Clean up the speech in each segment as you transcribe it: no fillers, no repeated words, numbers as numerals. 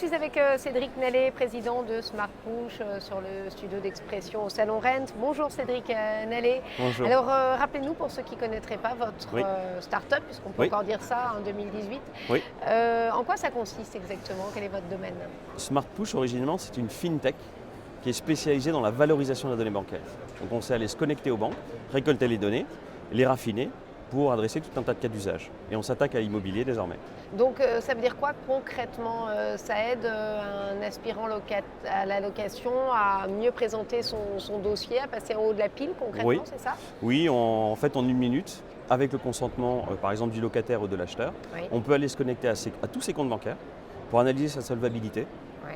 suis avec Cédric Nallet, président de SmartPush sur le studio d'expression au Salon Rent. Bonjour Cédric Nallet. Bonjour. Alors rappelez-nous pour ceux qui ne connaîtraient pas votre start-up, puisqu'on peut encore dire ça en 2018. Oui. En quoi ça consiste exactement? Quel est votre domaine? SmartPush, originellement, c'est une fintech qui est spécialisée dans la valorisation de la donnée bancaire. Donc on sait aller se connecter aux banques, récolter les données, les raffiner pour adresser tout un tas de cas d'usage. Et on s'attaque à l'immobilier désormais. Donc ça veut dire quoi concrètement? Ça aide un aspirant à la location à mieux présenter son dossier, à passer en haut de la pile concrètement, Oui. c'est ça? Oui, en fait en une minute, avec le consentement par exemple du locataire ou de l'acheteur, on peut aller se connecter à tous ses comptes bancaires pour analyser sa solvabilité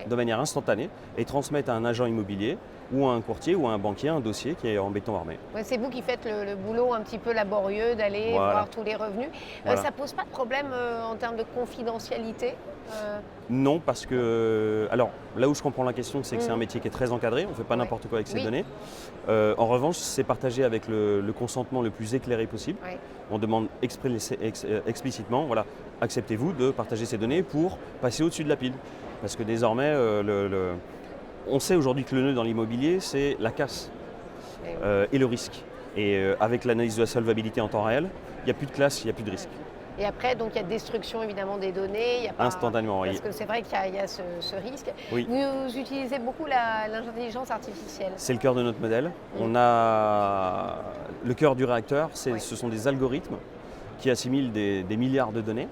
de manière instantanée et transmettre à un agent immobilier ou à un courtier ou à un banquier un dossier qui est en béton armé. Ouais, c'est vous qui faites le boulot un petit peu laborieux d'aller voir tous les revenus. Ça ne pose pas de problème en termes de confidentialité? Non, parce que, alors là où je comprends la question, c'est que c'est un métier qui est très encadré, on ne fait pas n'importe quoi avec ces données. En revanche, c'est partagé avec le consentement le plus éclairé possible. On demande explicitement, voilà, acceptez-vous de partager ces données pour passer au-dessus de la pile. Parce que désormais, on sait aujourd'hui que le nœud dans l'immobilier, c'est la casse et le risque. Et avec l'analyse de la solvabilité en temps réel, il n'y a plus de classe, il n'y a plus de risque. Et après, donc il y a destruction évidemment des données. Il y a pas... Instantanément, oui. Parce que c'est vrai qu'il y a ce risque. Oui. Vous utilisez beaucoup l'intelligence artificielle. C'est le cœur de notre modèle. On a le cœur du réacteur, ce sont des algorithmes qui assimilent des milliards de données.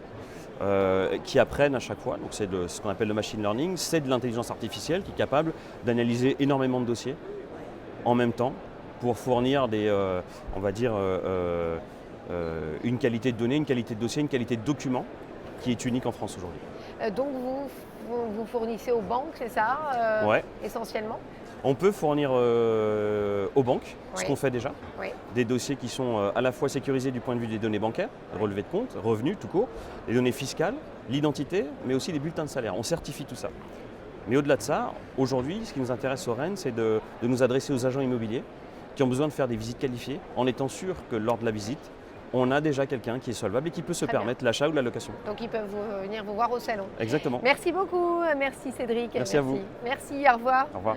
Qui apprennent à chaque fois, donc c'est ce qu'on appelle le machine learning, c'est de l'intelligence artificielle qui est capable d'analyser énormément de dossiers en même temps pour fournir on va dire, une qualité de données, une qualité de dossier, une qualité de document qui est unique en France aujourd'hui. Donc vous fournissez aux banques, c'est ça, essentiellement? On peut fournir aux banques, ce qu'on fait déjà, des dossiers qui sont à la fois sécurisés du point de vue des données bancaires, relevés de compte, revenus tout court, les données fiscales, l'identité, mais aussi les bulletins de salaire. On certifie tout ça. Mais au-delà de ça, aujourd'hui, ce qui nous intéresse au REN, c'est de nous adresser aux agents immobiliers qui ont besoin de faire des visites qualifiées en étant sûr que lors de la visite, on a déjà quelqu'un qui est solvable et qui peut se permettre l'achat ou la location. Donc ils peuvent venir vous voir au salon. Exactement. Merci beaucoup, merci Cédric. Merci à vous. Merci, au revoir. Au revoir.